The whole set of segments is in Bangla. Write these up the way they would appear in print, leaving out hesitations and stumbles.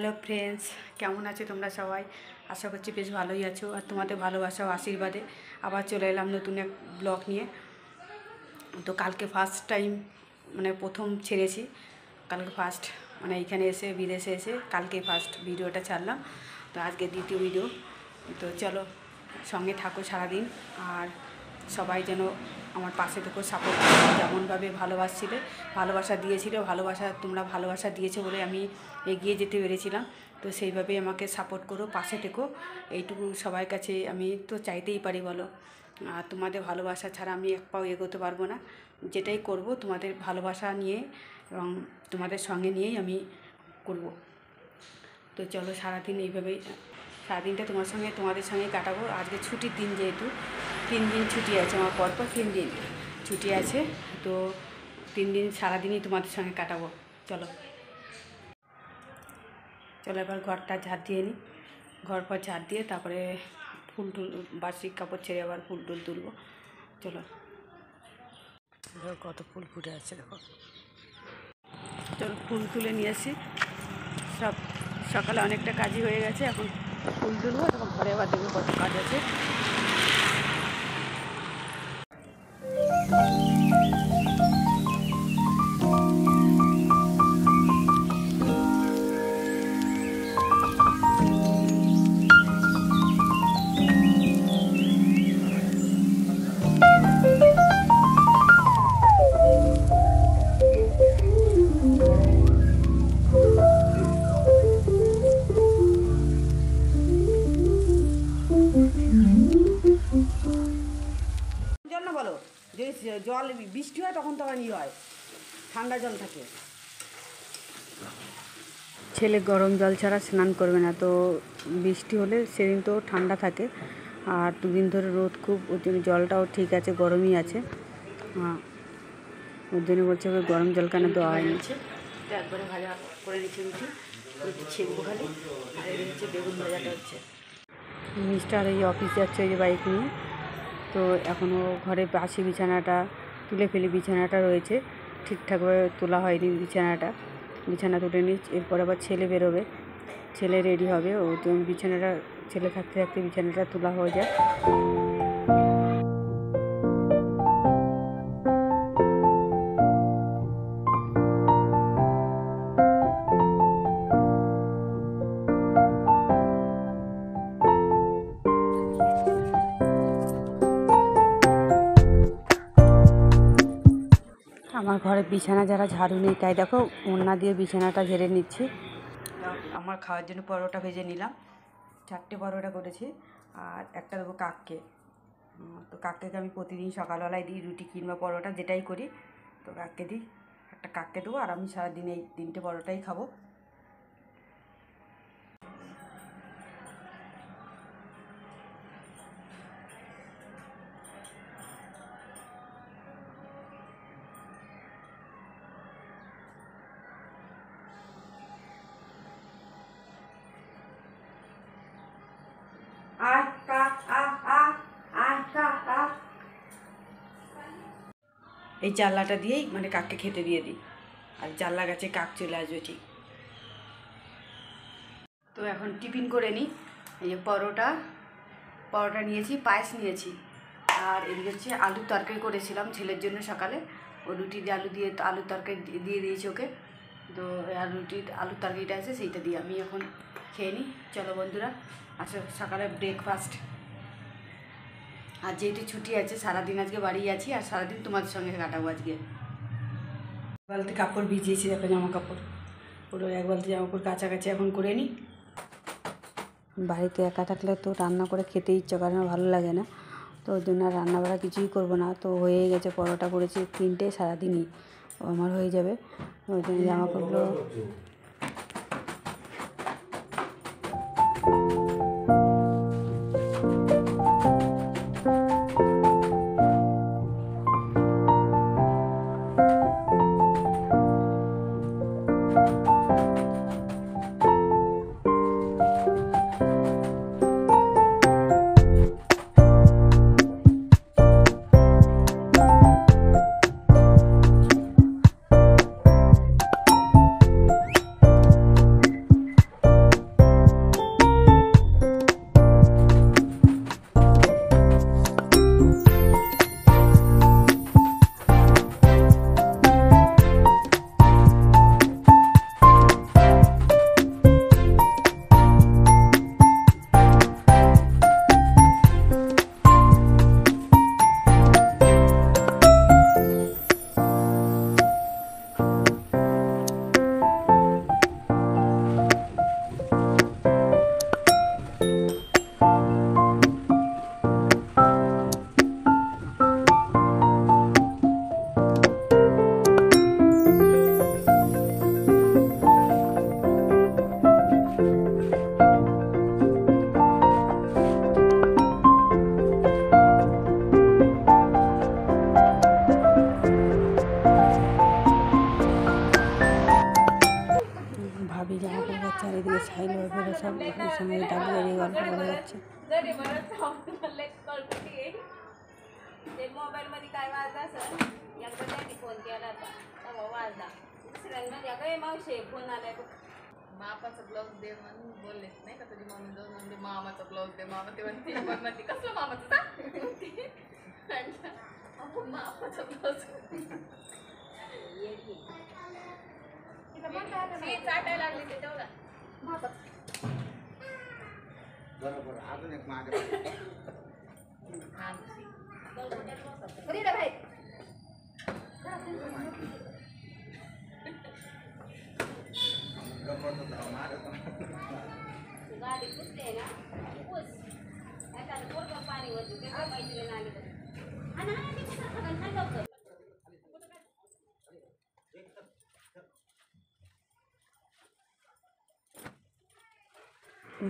হ্যালো ফ্রেন্ডস, কেমন আছো তোমরা সবাই? আশা করছি বেশ ভালোই আছো। আর তোমাদের ভালোবাসা ও আশীর্বাদে আবার চলে এলাম নতুন এক ব্লগ নিয়ে। তো কালকে ফার্স্ট টাইম প্রথম ছেড়েছি। কালকে ফার্স্ট এখানে এসে বিদেশে এসে কালকে ফার্স্ট ভিডিওটা ছাড়লাম। তো আজকে দ্বিতীয় ভিডিও। তো চলো সঙ্গে থাকো সারাদিন। আর সবাই যেন আমার পাশে থেকেও সাপোর্ট করো, যেমনভাবে ভালোবাসা দিয়েছিলো, তোমরা ভালোবাসা দিয়েছো বলে আমি এগিয়ে যেতে পেরেছিলাম। তো সেইভাবেই আমাকে সাপোর্ট করো, পাশে থেকো, এইটুকু সবার কাছে আমি তো চাইতেই পারি বলো। আর তোমাদের ভালোবাসা ছাড়া আমি এক পাও এগোতে পারবো না। যেটাই করব তোমাদের ভালোবাসা নিয়ে এবং তোমাদের সঙ্গে নিয়েই আমি করব। তো চলো সারাদিনটা তোমাদের সঙ্গে কাটাবো। আজকে ছুটির দিন, যেহেতু 3 দিন ছুটি আছে আমার, পরপর 3 দিন ছুটি আছে। তো 3 দিন সারাদিনই তোমাদের সঙ্গে কাটাবো। চলো এবার ঘরটা ঝাড় দিয়ে নিই। ঘর পর ঝাড় দিয়ে তারপরে ফুল বাসি কাপড় ছেড়ে আবার ফুল তুলবো। চলো, কত ফুল ফুটে আছে দেখো। চলো ফুল তুলে নিয়ে আসি। সব সকালে অনেকটা কাজই হয়ে গেছে, এখন ফুল তুলবো। তখন ঘরে আবার দেখবো কত কাজ আছে। বলো, যদি জল বৃষ্টি হয় তখন হয়, ঠান্ডা জল থাকে। ছেলে গরম জল ছাড়া স্নান করবে না, তো বৃষ্টি হলে সেদিন তো ঠান্ডা থাকে। আর 2 দিন ধরে রোদ খুব, ওর জন্য জলটাও ঠিক আছে, গরমই আছে। ওর জন্য বলছে ওকে গরম জল কেন দেওয়া হয়নি। একবারে ভাজা করে নিচ্ছে রুটি ছেঁকবো খালি। আর এই হচ্ছে বেগুন ভাজাটা হচ্ছে। মিস্টার এই অফিস যাচ্ছে ওই যে বাইক নিয়ে। তো এখনও ঘরে বাসি বিছানাটা তুলে ফেলি, বিছানাটা রয়েছে, ঠিকঠাকভাবে তোলা হয়নি বিছানা তুলে নিই। এরপর আবার ছেলে বেরোবে, ছেলে রেডি হবে, ও তো ছেলে থাকতে থাকতে বিছানাটা তোলা হয়ে যায়। আমার ঘরে বিছানা যারা ঝাড়ু নেই, তাই দেখো ওড়না দিয়ে বিছানাটা ঝেড়ে নিচ্ছি। আমার খাওয়ার জন্য পরোটা ভেজে নিলাম, 4টে পরোটা করেছি। আর একটা দেবো কাককে। তো কাককে আমি প্রতিদিন সকালবেলায় দিই, রুটি কিংবা পরোটা যেটাই করি। তো কাককে দিই, একটা কাককে দেবো। আর আমি সারাদিন এই 3টে পরোটাই খাবো। এই জানলাটা দিয়েই কাককে খেতে দিয়ে দিই। আর জানলা গাছে কাক চলে আসবে ঠিক। তো এখন টিফিন করে নিই। এই যে পরোটা নিয়েছি, পায়েস নিয়েছি। আর এদিকে হচ্ছে আলুর তরকারি করেছিলাম ছেলের জন্য সকালে। ও রুটি দিয়ে আলুর তরকারি দিয়ে দিয়েছি ওকে। তো আলুর তরকারিটা আছে, সেইটা দিয়ে আমি এখন খেয়ে নিই। চলো বন্ধুরা, আসো সকালে ব্রেকফাস্ট। আর যেহেতু ছুটি আছে, সারাদিন আজকে বাড়ি আছি, আর সারাদিন তোমাদের সঙ্গে কাটাবো আজকে। বালতি কাপড় ভিজিয়েছি, দেখো জামা কাপড় পুরো 1 বালতি জামা কাপড় কাছাকাছি এখন করে নিই। বাড়িতে একা থাকলে তো রান্না করে খেতে ইচ্ছা করে না, ভালো লাগে না। তো ওই জন্য রান্না বাড়া কিছুই করবো না। তো হয়ে গেছে, পরোটা করেছি 3টে, সারাদিনই আমার হয়ে যাবে। ওই জন্য জামা কাপড় চারিদিকে ছাইল ফেলে সব ওই সময় ডাবু বেরিয়ে গল্প করে যাচ্ছে। मोबाईलमध्ये काय वाजलं असं एकदा त्यांनी फोन केला होता तेव्हा वाजला दुसऱ्यांमध्ये अगं मावशी फोन आलाय बघ मापाचा ब्लाऊज दे म्हणून बोलले नाही का तुझी मम्मी जाऊन म्हणते मामाचा ब्लाऊज दे मामा ते म्हणते म्हणते कसलं मामाचं मापाचा ब्लाऊज चाटायला लागली ते तेवढा बरोबर अजून एक मागे भाई गाडी पुसते ना पुस एखादं पोरगं पाणी वरती ते काय मैत्रीण आली तर आणि ते कसं खाणं लवकर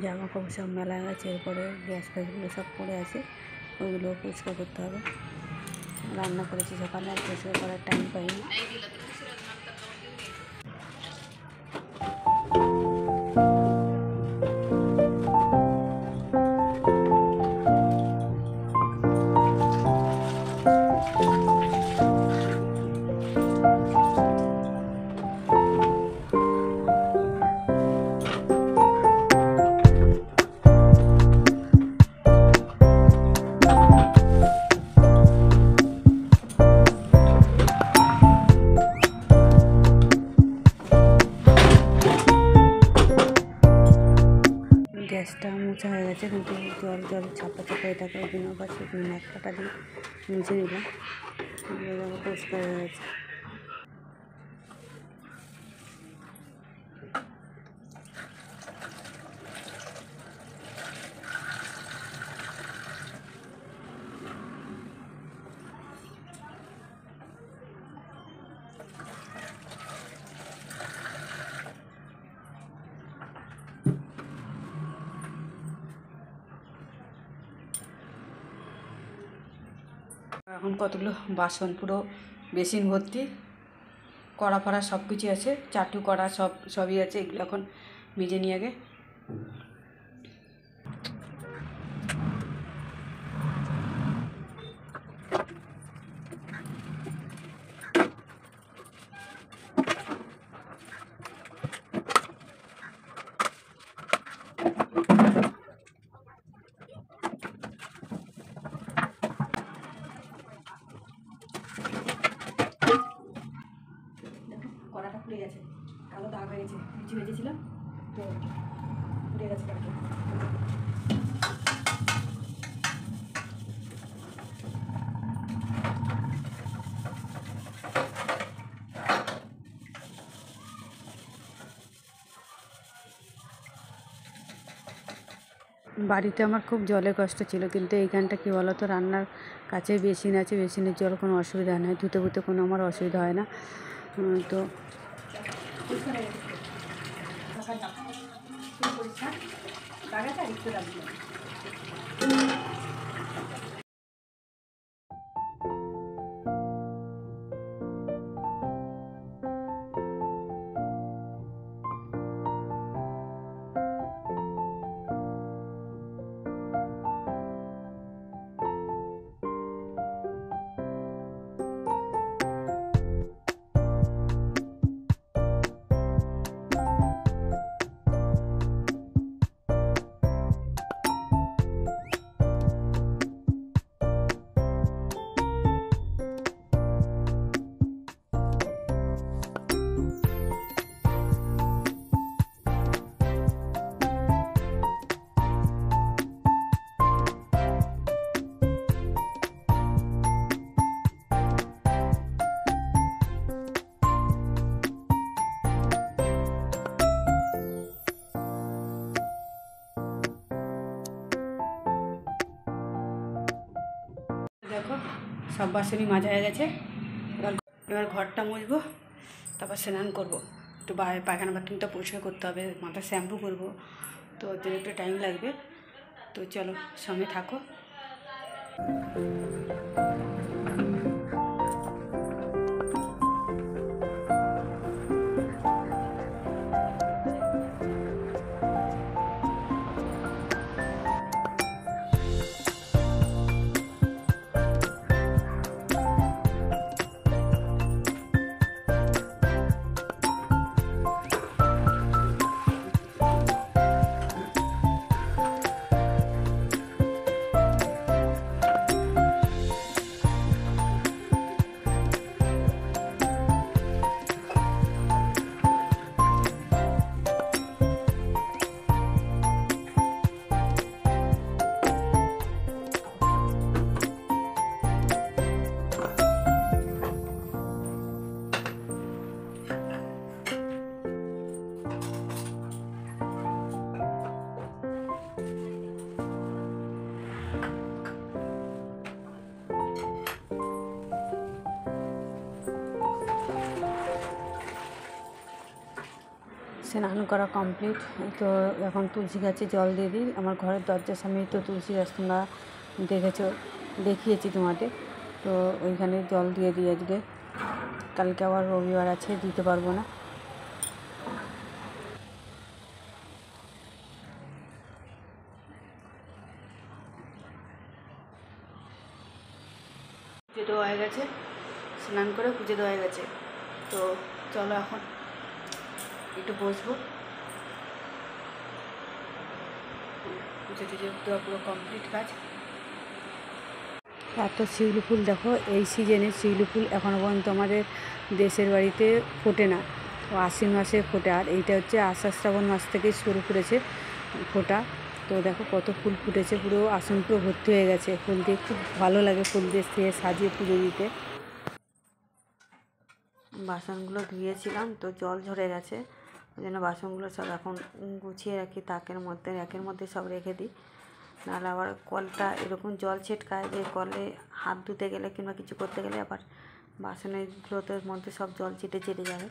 জামা কাপড় সব মেলা গেছে, এরপরে গ্যাস ফ্যাসগুলো সব পড়ে আছে, ওইগুলো পরিষ্কার করতে হবে। রান্না করেছি সকালে, আর পরিষ্কার করার টাইম পাইনি। গ্যাসটা মোছা হয়ে গেছে, কিন্তু জল জল ছাপা ছাপা হয়ে থাকে, ওই জন্য আবার শুকনো এক কাটা দিয়ে মুছে নিলাম, পরিষ্কার হয়ে গেছে। এখন কতগুলো বাসন, পুরো বেসিন ভর্তি, কড়া ফড়া সব কিছু আছে, চাটু কড়া সবই আছে, এগুলো এখন মেজে নিয়ে আগে। কড়াটা পুড়ে গেছে, কালো দাগ হয়ে গেছে, লুচি ভেজেছিলাম তো পুড়ে গেছে কড়াটা। বাড়িতে আমার খুব জলের কষ্ট ছিল, কিন্তু এইখানটা কী বলো তো, রান্নার কাছে বেসিন আছে, বেসিনের জল কোনো অসুবিধা নেই, ধুতে ধুতে কোনো আমার অসুবিধা হয় না। তো দেখো সব বাসনই মাজা হয়ে গেছে, এবার ঘরটা মুছবো, তারপর স্নান করবো, একটু পায়খানা বাথরুমটা পরিষ্কার করতে হবে, মাথা শ্যাম্পু করবো, তো ওর জন্য একটু টাইম লাগবে। তো চলো সঙ্গে থাকো। স্নান করা কমপ্লিট। তো এখন তুলসী গাছে জল দিয়ে দিই। আমার ঘরের দরজার সামনে তো তুলসী গাছ, তোমরা দেখেছো, দেখিয়েছি তোমাদের। তো ওইখানে জল দিয়ে দিই আজকে, কালকে আবার রবিবার আছে, দিতে পারবো না। পুজো দেওয়া হয়ে গেছে, স্নান করে পুজো দেওয়া হয়ে গেছে। তো চলো এখন একটু বসবো। পুজো টুজো দেওয়া পুরো কমপ্লিট কাজ। এত শিউলি ফুল দেখো, এই সিজনে শিউলি ফুল এখনও পর্যন্ত আমাদের দেশের বাড়িতে ফোটে না, তো আশ্বিন মাসে ফোটে। আর এইটা হচ্ছে আষাঢ় শ্রাবণ মাস থেকেই শুরু করেছে ফোটা। তো দেখো কত ফুল ফুটেছে, পুরো আসন পুরো ভর্তি হয়ে গেছে ফুল দিয়ে। খুব ভালো লাগে ফুল দিয়ে সাজিয়ে পুজো দিতে। বাসনগুলো ধুয়েছিলাম, তো জল ঝরে গেছে, ওই জন্য বাসনগুলো সব এখন গুছিয়ে রাখি তাকের মধ্যে, র্যাকের মধ্যে সব রেখে দিই। নাহলে আবার কলটা এরকম জল ছিটকায় যে কলে হাত ধুতে গেলে কিংবা কিছু করতে গেলে আবার বাসনগুলোতে মধ্যে সব জল ছিটে যাবে।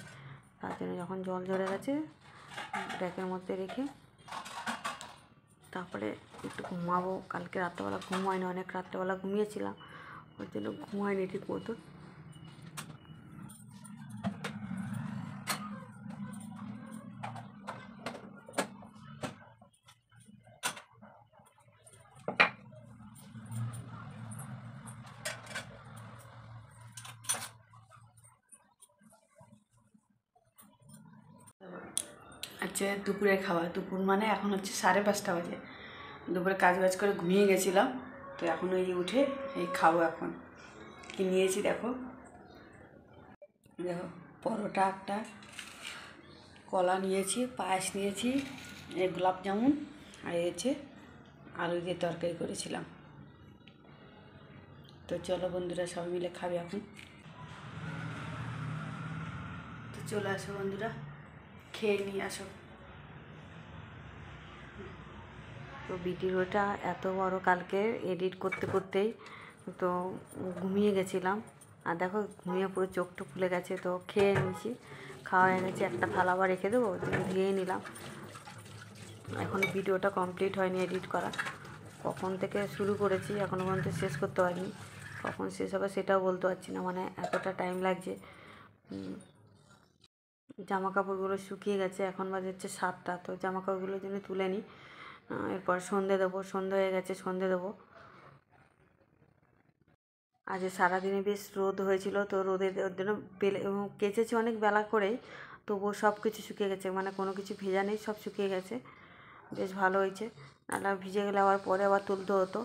তার জন্য যখন জল ঝরে গেছে র্যাকের মধ্যে রেখে তারপরে একটু ঘুমাবো। কালকে রাত্রেবেলা ঘুম হয়নি, অনেক রাত্রেবেলা ঘুমিয়েছিলাম, ওর জন্য ঘুম হয়নি ঠিক মতো। আচ্ছা, দুপুরে খাওয়া, দুপুর মানে এখন হচ্ছে 5:30 বাজে। দুপুরে কাজ বাজ করে ঘুমিয়ে গেছিলাম, তো এখন ওই উঠে এই খাবো। এখন কি নিয়েছি দেখো, দেখো পরোটা একটা, কলা নিয়েছি, পায়েস নিয়েছি, এই গোলাপ জামুন, আর হচ্ছে আলু দিয়ে তরকারি করেছিলাম। তো চলো বন্ধুরা, সবাই মিলে খাবে এখন। তো চলে আসো বন্ধুরা, খেয়ে নিয়ে আসো। তো ভিডিওটা এত বড় কালকে এডিট করতে করতেই তো ঘুমিয়ে গেছিলাম। আর দেখো ঘুমিয়ে পুরো চোখটা ফুলে গেছে। তো খেয়ে নিয়েছি, খাওয়া হয়ে গেছে। একটা থালা আবার রেখে দেবো, ধুয়েই নিলাম। এখন ভিডিওটা কমপ্লিট হয়নি এডিট করা, কখন থেকে শুরু করেছি এখনও পর্যন্ত শেষ করতে পারিনি। কখন শেষ হবে সেটাও বলতে পারছি না, মানে এতটা টাইম লাগছে। জামা কাপড়গুলো শুকিয়ে গেছে, এখন বাজে হচ্ছে 7টা। তো জামা কাপড়গুলোর জন্য তুলে নিই, এরপর সন্ধে দেবো। সন্ধে হয়ে গেছে, সন্ধে দেবো। আজ সারাদিনে বেশ রোদ হয়েছিল, তো রোদের জন্য কেচেছি অনেক বেলা করেই, তবুও সব কিছু শুকিয়ে গেছে, মানে কোনো কিছু ভেজা নেই, সব শুকিয়ে গেছে। বেশ ভালো হয়েছে, নাহলে ভিজে গেলে আবার পরে আবার তুলতে হতো।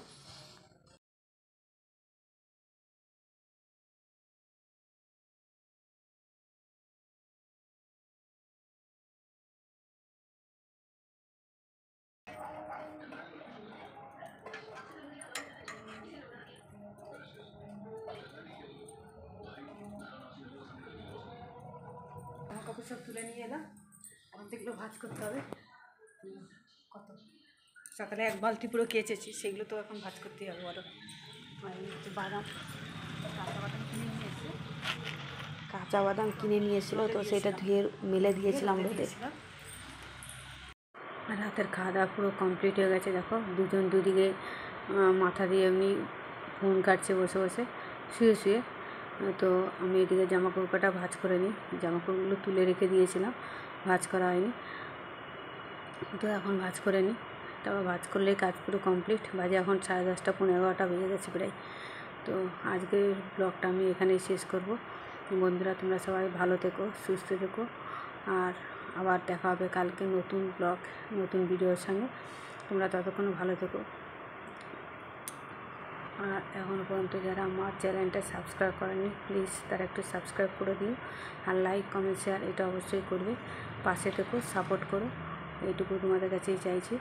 জামা কাপড় সব তুলে নিয়ে এলাম, এখন সেগুলো ভাঁজ করতে হবে। কত সকালে 1 বালতি পুরো কেচেছি, সেগুলো তো এখন ভাঁজ করতেই হবে। বলো, বাদাম, কাঁচা বাদাম কিনে নিয়ে এসেছিলো, তো সেটা ধুয়ে মেলে দিয়েছিলাম রোদে। আর রাতের খাওয়া দাওয়া পুরো কমপ্লিট হয়ে গেছে। দেখো দুজন দুদিকে মাথা দিয়ে এমনি ফোন কাটছে বসে বসে, শুয়ে শুয়ে। তো আমি এদিকে জামা কাপড়টা ভাঁজ করে নিই। জামা কাপড়গুলো তুলে রেখে দিয়েছিলাম, ভাঁজ করা হয়নি, তো এখন ভাঁজ করে নিই। তারপর ভাঁজ করলেই কাজ পুরো কমপ্লিট। বাজে এখন 10:30, 11:30 বেজে গেছে প্রায়। তো আজকের ব্লগটা আমি এখানেই শেষ করব। বন্ধুরা, তোমরা সবাই ভালো থেকো, সুস্থ থেকো, আর আবার দেখা হবে কালকে নতুন ব্লগ, নতুন ভিডিওর সঙ্গে। তোমরা ততক্ষণ ভালো থেকো। আর এখনও পর্যন্ত যারা আমার চ্যানেলটা সাবস্ক্রাইব করেনি, প্লিজ তারা একটু সাবস্ক্রাইব করে দিও। আর লাইক, কমেন্ট, শেয়ার এটা অবশ্যই করবে। পাশে থেকো, সাপোর্ট করো, এইটুকু তোমাদের কাছেই চাইছি।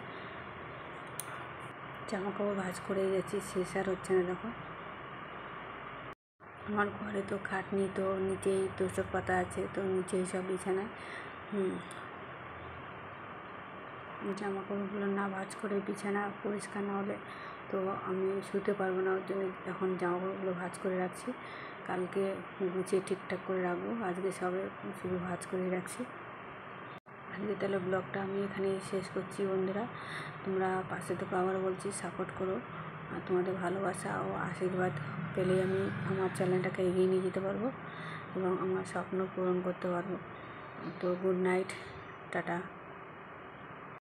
জামা কাপড় ভাঁজ করেই গেছি, শেষ আর হচ্ছে না। দেখো আমার ঘরে তো খাট নেই, তো নিচেই তোষক পাতা আছে, তো নিচেই সব বিছানায়। জামা কাপড়গুলো না ভাঁজ করে বিছানা পরিষ্কার না হলে তো আমি শুতে পারবো না, ওর জন্য এখন জামা কাপড়গুলো ভাঁজ করে রাখছি। কালকে গুছিয়ে ঠিকঠাক করে রাখবো, আজকে সবে শুধু ভাঁজ করে রাখছি। আজকে তাহলে ব্লগটা আমি এখানেই শেষ করছি বন্ধুরা। তোমরা পাশে থেকে আবার বলছি সাপোর্ট করো, আর তোমাদের ভালোবাসা ও আশীর্বাদ পেলেই আমি আমার চ্যানেলটাকে এগিয়ে নিয়ে যেতে পারবো এবং আমার স্বপ্ন পূরণ করতে পারবো। তো গুড নাইট, টাটা।